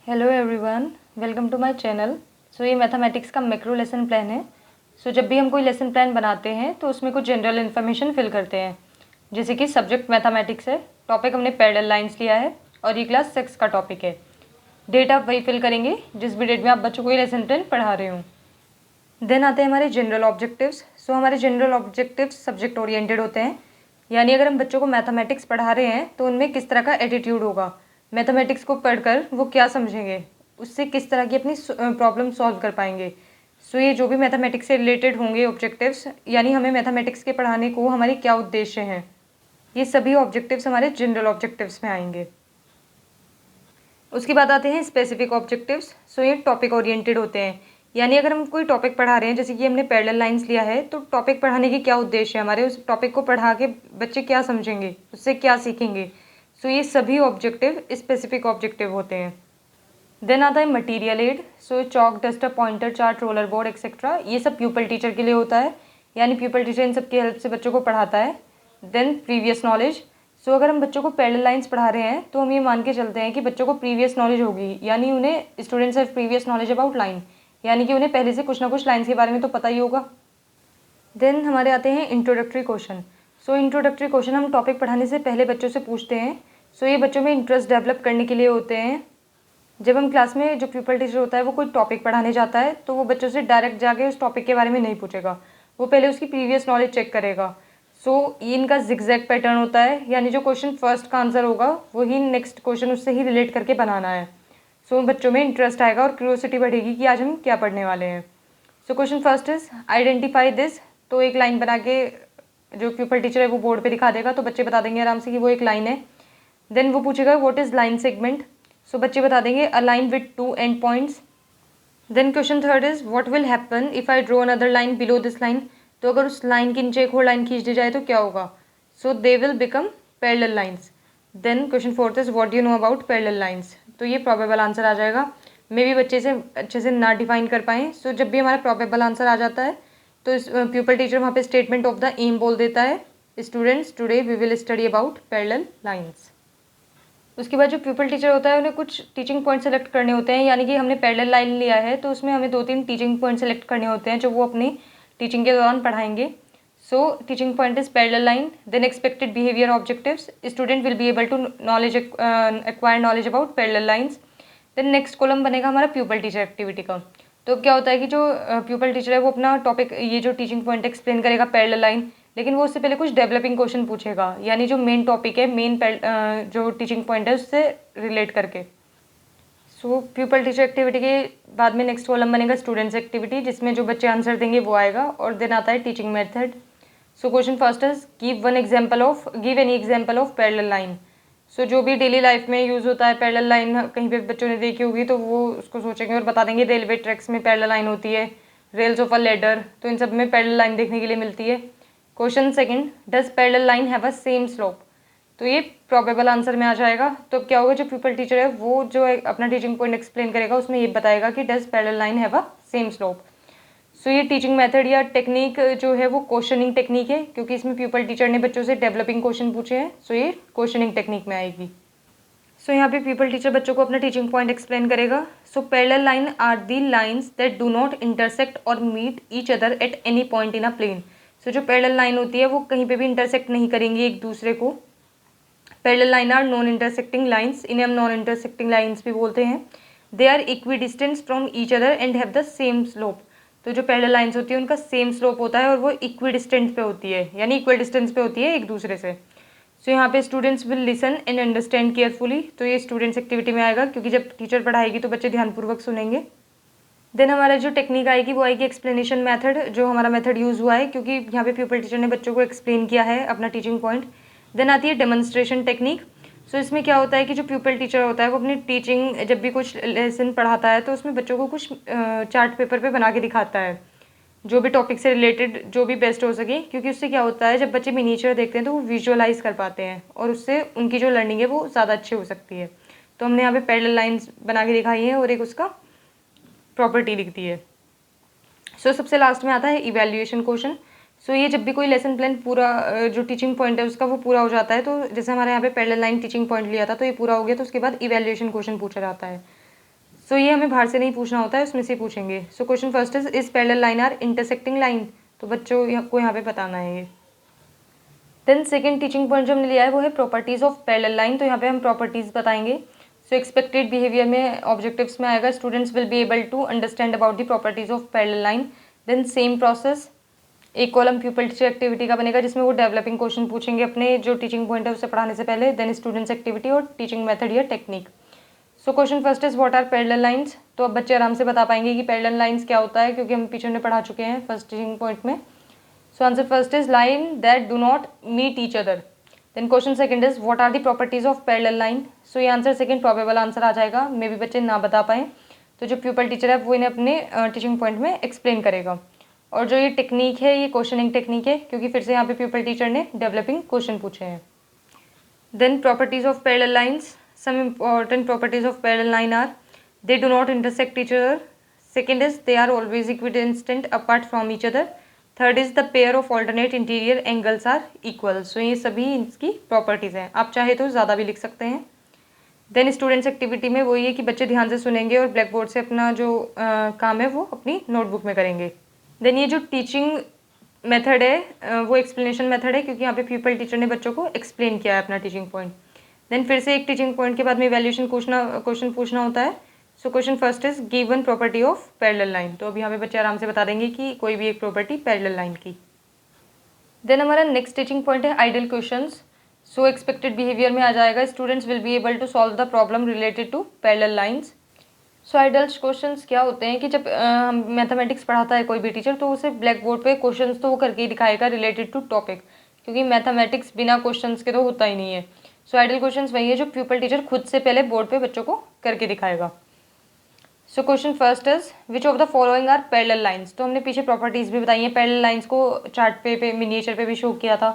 Hello everyone, welcome to my channel. So ये mathematics का macro lesson plan है। जब भी हम कोई लेसन प्लान बनाते हैं तो उसमें कुछ जनरल इन्फॉर्मेशन फिल करते हैं, जैसे कि सब्जेक्ट मैथमेटिक्स है, टॉपिक हमने पैरेलल लाइंस लिया है और ये क्लास 6 का टॉपिक है। डेट आप वही फिल करेंगे जिस भी डेट में आप बच्चों को ये लेसन प्लान पढ़ा रहे हो। देन आते हैं हमारे जनरल ऑब्जेक्टिव्स। हमारे जनरल ऑब्जेक्टिव्स सब्जेक्ट ओरिएंटेड होते हैं, यानी अगर हम बच्चों को मैथमेटिक्स पढ़ा रहे हैं तो उनमें किस तरह का एटीट्यूड होगा, मैथमेटिक्स को पढ़कर वो क्या समझेंगे, उससे किस तरह की अपनी प्रॉब्लम सॉल्व कर पाएंगे। ये जो भी मैथमेटिक्स से रिलेटेड होंगे ऑब्जेक्टिव्स, यानी हमें मैथमेटिक्स के पढ़ाने को हमारे क्या उद्देश्य हैं, ये सभी ऑब्जेक्टिव्स हमारे जनरल ऑब्जेक्टिव्स में आएंगे। उसके बाद आते हैं स्पेसिफिक ऑब्जेक्टिव्स। ये टॉपिक ओरिएंटेड होते हैं, यानी अगर हम कोई टॉपिक पढ़ा रहे हैं, जैसे कि हमने पैरेलल लाइंस लिया है, तो टॉपिक पढ़ाने के क्या उद्देश्य है हमारे, उस टॉपिक को पढ़ा के बच्चे क्या समझेंगे, उससे क्या सीखेंगे। ये सभी ऑब्जेक्टिव स्पेसिफिक ऑब्जेक्टिव होते हैं। देन आता है material aid. Chalk, duster, pointer, chart, roller board etcetera, ये सब प्यूपल टीचर के लिए होता है, यानी प्यूपल टीचर इन सब की हेल्प से बच्चों को पढ़ाता है। Then previous knowledge. अगर हम बच्चों को पैरेलल लाइंस पढ़ा रहे हैं तो हम ये मान के चलते हैं कि बच्चों को प्रीवियस नॉलेज होगी, यानी उन्हें students have previous knowledge about line, यानी कि उन्हें पहले से कुछ ना कुछ लाइन्स के बारे में तो पता ही होगा। देन हमारे आते हैं इंट्रोडक्टरी क्वेश्चन। इंट्रोडक्टरी क्वेश्चन हम टॉपिक पढ़ाने से पहले बच्चों से पूछते हैं। ये बच्चों में इंटरेस्ट डेवलप करने के लिए होते हैं। जब हम क्लास में, जो प्यूपल टीचर होता है वो कोई टॉपिक पढ़ाने जाता है तो वो बच्चों से डायरेक्ट जाके उस टॉपिक के बारे में नहीं पूछेगा, वो पहले उसकी प्रीवियस नॉलेज चेक करेगा। ये इनका जिगजैग पैटर्न होता है, यानी जो क्वेश्चन फर्स्ट का आंसर होगा वही नेक्स्ट क्वेश्चन उससे ही रिलेट करके बनाना है। बच्चों में इंटरेस्ट आएगा और क्यूरियोसिटी बढ़ेगी कि आज हम क्या पढ़ने वाले हैं। Question first is identify this. तो एक लाइन बना के जो प्यूपल टीचर है वो बोर्ड पे दिखा देगा, तो बच्चे बता देंगे आराम से कि वो एक लाइन है। देन वो पूछेगा व्हाट इज लाइन सेगमेंट। बच्चे बता देंगे a line with 2 end points. Then question third is what will happen if I draw another line below this line. तो अगर उस लाइन के नीचे एक और लाइन खींच दी जाए तो क्या होगा। They will become parallel lines. Then question fourth is what do you know about parallel lines. तो ये प्रोबेबल आंसर आ जाएगा। मे भी बच्चे से अच्छे से ना डिफाइन कर पाएँ। जब भी हमारा प्रोबेबल आंसर आ जाता है तो प्यूपल टीचर वहाँ पे स्टेटमेंट ऑफ द एम बोल देता है, students today we will study about parallel lines. उसके बाद जो प्यूपल टीचर होता है उन्हें कुछ टीचिंग पॉइंट सेलेक्ट करने होते हैं, यानी कि हमने पैरेलल लाइन लिया है तो उसमें हमें 2-3 टीचिंग पॉइंट सेलेक्ट करने होते हैं जो वो अपनी टीचिंग के दौरान पढ़ाएंगे। Teaching point is parallel line. Then expected behaviour objectives, student will be able to knowledge acquire knowledge about parallel lines. Then next column बनेगा हमारा प्यूपल टीचर एक्टिविटी का। तो क्या होता है कि जो प्यूपल टीचर है वो अपना टॉपिक, ये जो टीचिंग पॉइंट एक्सप्लेन करेगा पैरेलल लाइन, लेकिन वो उससे पहले कुछ डेवलपिंग क्वेश्चन पूछेगा, यानी जो मेन टॉपिक है, मेन जो टीचिंग पॉइंट है उससे रिलेट करके। प्यूपल टीचर एक्टिविटी के बाद में नेक्स्ट कॉलम बनेगा स्टूडेंट्स एक्टिविटी, जिसमें जो बच्चे आंसर देंगे वो आएगा। और देन आता है teaching method. Question first is give any example of parallel line. जो भी डेली लाइफ में यूज़ होता है पैरेलल लाइन, कहीं पे बच्चों ने देखी होगी तो वो उसको सोचेंगे और बता देंगे रेलवे ट्रैक्स में पैरेलल लाइन होती है, रेल्स ऑफ अ लेडर, तो इन सब में पैरेलल लाइन देखने के लिए मिलती है। Question second, does parallel line have a same slope. तो ये प्रोबेबल आंसर में आ जाएगा। तो क्या होगा, जो प्यूपल टीचर है वो जो अपना टीचिंग पॉइंट एक्सप्लेन करेगा उसमें ये बताएगा कि does parallel line have a same slope. ये टीचिंग मेथड या टेक्निक जो है वो क्वेश्चनिंग टेक्निक है, क्योंकि इसमें प्यूपल टीचर ने बच्चों से डेवलपिंग क्वेश्चन पूछे हैं। ये क्वेश्चनिंग टेक्निक में आएगी। यहाँ पे प्यूपल टीचर बच्चों को अपना टीचिंग पॉइंट एक्सप्लेन करेगा। Parallel line are the lines that do not intersect और meet each other at any point in a plane. जो पैरेलल लाइन होती है वो कहीं पे भी इंटरसेक्ट नहीं करेंगी एक दूसरे को। Parallel line are non intersecting lines, इन्हें हम नॉन इंटरसेक्टिंग लाइन्स भी बोलते हैं। They are equidistance from each other and have the same slope. तो जो पैरेलल लाइन्स होती है उनका सेम स्लोप होता है और वो इक्वी डिस्टेंस पे होती है, यानी इक्वल डिस्टेंस पे होती है एक दूसरे से। यहाँ पे students will listen and understand carefully. तो ये स्टूडेंट्स एक्टिविटी में आएगा, क्योंकि जब टीचर पढ़ाएगी तो बच्चे ध्यानपूर्वक सुनेंगे। देन हमारा जो टेक्निक आएगी वो आएगी एक्सप्लेनेशन मेथड, जो हमारा मेथड यूज़ हुआ है क्योंकि यहाँ पे प्यूपल टीचर ने बच्चों को एक्सप्लेन किया है अपना टीचिंग पॉइंट। देन आती है डेमोन्स्ट्रेशन टेक्निक। इसमें क्या होता है कि जो प्यूपल टीचर होता है वो अपनी टीचिंग, जब भी कुछ लेसन पढ़ाता है तो उसमें बच्चों को कुछ चार्ट पेपर पे बना के दिखाता है, जो भी टॉपिक से रिलेटेड जो भी बेस्ट हो सके, क्योंकि उससे क्या होता है जब बच्चे मिनिएचर देखते हैं तो वो विजुअलाइज कर पाते हैं और उससे उनकी जो लर्निंग है वो ज़्यादा अच्छी हो सकती है। तो हमने यहाँ पे पैरेलल लाइंस बना के दिखाई है और एक उसका प्रॉपर्टी लिख दी है। सबसे लास्ट में आता है इवैल्यूएशन क्वेश्चन। ये जब भी कोई लेसन प्लान पूरा, जो टीचिंग पॉइंट है उसका वो पूरा हो जाता है, तो जैसे हमारे यहाँ पे पैरेलल लाइन टीचिंग पॉइंट लिया था तो ये पूरा हो गया, तो उसके बाद इवैल्यूएशन क्वेश्चन पूछा जाता है। सो ये हमें बाहर से नहीं पूछना होता है, उसमें से पूछेंगे। So question first is parallel line are intersecting line, तो बच्चों को यहाँ पे बताना है ये। देन सेकेंड टीचिंग पॉइंट जो हमने लिया है वो है प्रॉपर्टीज़ ऑफ पैरेलल लाइन, तो यहाँ पे हम प्रॉपर्टीज़ बताएंगे। सो एक्सपेक्टेड बिहेवियर में ऑब्जेक्टिव्स में आएगा students will be able to understand about the properties of parallel line. Then same process, एक कॉलम प्यूपल टीचर एक्टिविटी का बनेगा जिसमें वो डेवलपिंग क्वेश्चन पूछेंगे अपने जो टीचिंग पॉइंट है उसे पढ़ाने से पहले। देन स्टूडेंट्स एक्टिविटी और टीचिंग मेथड या technique. So question first is what are parallel lines, तो अब बच्चे आराम से बता पाएंगे कि पैरेलल लाइंस क्या होता है, क्योंकि हम पीछे में पढ़ा चुके हैं फर्स्ट टीचिंग पॉइंट में। So answer first is line that do not meet each other. Then question second is what are the properties of parallel line. So ये आंसर सेकंड प्रोबेबल आंसर आ जाएगा, मे बी बच्चे ना बता पाएँ, तो जो प्यूपल टीचर है वो इन्हें अपने टीचिंग पॉइंट में एक्सप्लेन करेगा। और जो ये टेक्निक है ये क्वेश्चनिंग टेक्निक है, क्योंकि फिर से यहाँ पे प्यूपल टीचर ने डेवलपिंग क्वेश्चन पूछे हैं। Then properties of parallel lines, some important properties of parallel line are they do not intersect each other. Second is they are always equidistant apart from each other. Third is the pair of alternate interior angles are equal. So ये सभी इसकी properties हैं, आप चाहे तो ज़्यादा भी लिख सकते हैं। देन स्टूडेंट्स एक्टिविटी में वही है कि बच्चे ध्यान से सुनेंगे और ब्लैक बोर्ड से अपना जो काम है वो अपनी नोटबुक में करेंगे। देन ये जो टीचिंग मेथड है वो एक्सप्लेनेशन मेथड है, क्योंकि यहाँ पे प्यूपल टीचर ने बच्चों को एक्सप्लेन किया है अपना टीचिंग पॉइंट। देन फिर से एक टीचिंग पॉइंट के बाद में इवैल्यूएशन क्वेश्चन पूछना होता है। So question first is give one property of parallel line, तो अभी यहाँ पे बच्चे आराम से बता देंगे कि कोई भी एक प्रॉपर्टी पैरेलल लाइन की। देन हमारा नेक्स्ट टीचिंग पॉइंट है ideal questions. So expected behaviour में आ जाएगा students will be able to solve the problem related to parallel lines. So ideals questions क्या होते हैं कि जब हम मैथमेटिक्स पढ़ाता है कोई भी टीचर, तो उसे ब्लैक बोर्ड पे क्वेश्चंस तो वो करके ही दिखाएगा रिलेटेड टू टॉपिक, क्योंकि मैथमेटिक्स बिना क्वेश्चंस के तो होता ही नहीं है। सो आइडियल क्वेश्चंस वही है जो प्यूपल टीचर खुद से पहले बोर्ड पे बच्चों को करके दिखाएगा। So question first is which of the following are parallel lines, तो हमने पीछे प्रॉपर्टीज भी बताई हैं, पैरेलल लाइंस को चार्ट पे मिनिएचर पे भी शो किया था,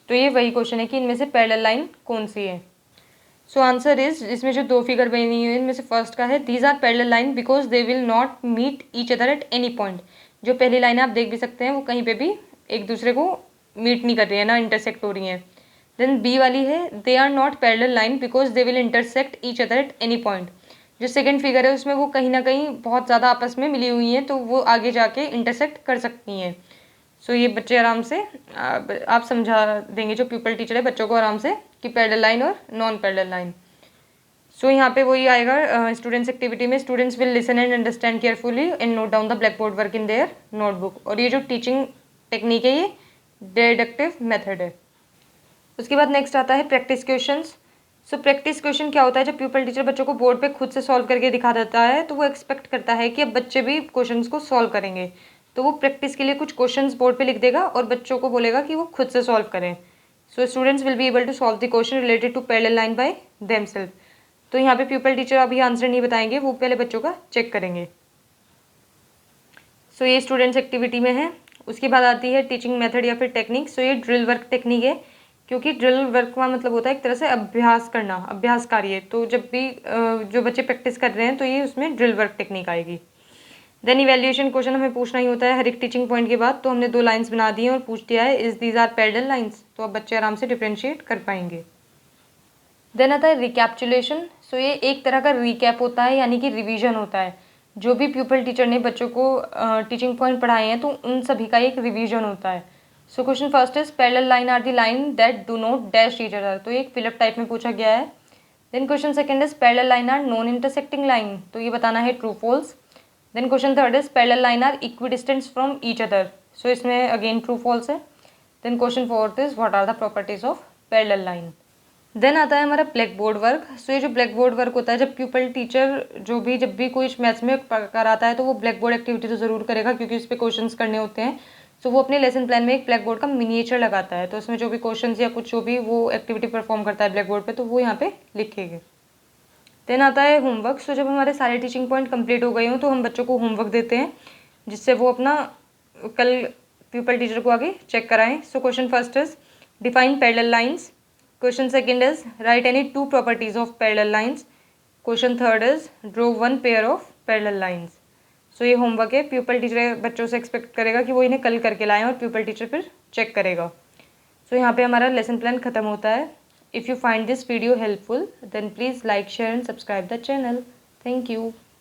तो ये वही क्वेश्चन है कि इनमें से पैरेलल लाइन कौन सी है। सो आंसर इज, इसमें जो दो फिगर बनी हुई है इनमें से फर्स्ट का है these are parallel line because they will not meet each other at any point. जो पहली लाइन है आप देख भी सकते हैं वो कहीं पे भी एक दूसरे को मीट नहीं कर रही है, ना इंटरसेक्ट हो रही हैं। देन बी वाली है they are not parallel line because they will intersect each other at any point. जो सेकंड फिगर है उसमें वो कहीं ना कहीं बहुत ज़्यादा आपस में मिली हुई हैं, तो वो आगे जाके इंटरसेक्ट कर सकती हैं। सो ये बच्चे आराम से आप समझा देंगे, जो प्यूपल टीचर है बच्चों को आराम से, कि पैरेलल लाइन और नॉन पैरेलल लाइन। सो यहाँ पे वही आएगा स्टूडेंट्स एक्टिविटी में students will listen and understand carefully and note down the black board work in their notebook. और ये जो टीचिंग टेक्निक है ये डिडक्टिव मेथड है। उसके बाद नेक्स्ट आता है practice questions. So practice question क्या होता है, जब प्यूपल टीचर बच्चों को बोर्ड पे खुद से सॉल्व करके दिखा देता है तो वो एक्सपेक्ट करता है कि अब बच्चे भी क्वेश्चंस को सॉल्व करेंगे, तो वो प्रैक्टिस के लिए कुछ क्वेश्चंस बोर्ड पे लिख देगा और बच्चों को बोलेगा कि वो खुद से सॉल्व करें। So students will be able to solve the question related to parallel line by themselves. तो यहाँ पे प्यूपल टीचर अभी आंसर नहीं बताएंगे, वो पहले बच्चों का चेक करेंगे। सो ये स्टूडेंट्स एक्टिविटी में है। उसके बाद आती है टीचिंग मेथड या फिर टेक्निक। सो ये ड्रिल वर्क टेक्निक है, क्योंकि ड्रिल वर्क का मतलब होता है एक तरह से अभ्यास करना, अभ्यास कार्य। तो जब भी जो बच्चे प्रैक्टिस कर रहे हैं तो ये उसमें ड्रिल वर्क टेक्निक आएगी। देन इवैल्यूएशन क्वेश्चन हमें पूछना ही होता है हर एक टीचिंग पॉइंट के बाद, तो हमने 2 लाइंस बना दी हैं और पूछ दिया है is these are parallel lines, तो अब बच्चे आराम से डिफ्रेंशिएट कर पाएंगे। देन आता है रिकैप्चुलेशन। सो ये एक तरह का रिकैप होता है, यानी कि रिवीजन होता है। जो भी प्यूपल टीचर ने बच्चों को टीचिंग पॉइंट पढ़ाए हैं तो उन सभी का एक रिवीजन होता है। So question first is parallel line are the line that do not dash each other, तो एक फिलअप टाइप में पूछा गया है। Then question second is parallel line are non intersecting line, तो ये बताना है true false. Then question third is parallel line are equidistance from each other, so इसमें अगेन ट्रू फॉल्स है। Then question fourth is what are the properties of parallel line. Then आता है हमारा black board work. सो ये जो black board work होता है, जब प्यूपल टीचर जब भी कोई मैथ्स में कराता है तो वो ब्लैक बोर्ड एक्टिविटी तो ज़रूर करेगा, क्योंकि उस पर क्वेश्चंस करने होते हैं। सो वो अपने लेसन प्लान में एक ब्लैक बोर्ड का मिनिएचर लगाता है, तो उसमें जो भी क्वेश्चंस या कुछ जो भी वो एक्टिविटी परफॉर्म करता है ब्लैक बोर्ड पे, तो वो यहाँ पे लिखेंगे। देन आता है होमवर्क। सो जब हमारे सारे टीचिंग पॉइंट कंप्लीट हो गए हों तो हम बच्चों को होमवर्क देते हैं, जिससे वो अपना कल प्यूपल टीचर को आगे चेक कराएं। So question first is define parallel lines. Question second is write any 2 properties of parallel lines. Question third is draw 1 pair of parallel lines. So ये होमवर्क है, प्यूपल टीचर बच्चों से expect करेगा कि वो इन्हें कल करके लाएं और प्यूपल टीचर फिर चेक करेगा। सो यहाँ पे हमारा लेसन प्लान खत्म होता है। If you find this video helpful then please like share and subscribe the channel. Thank you.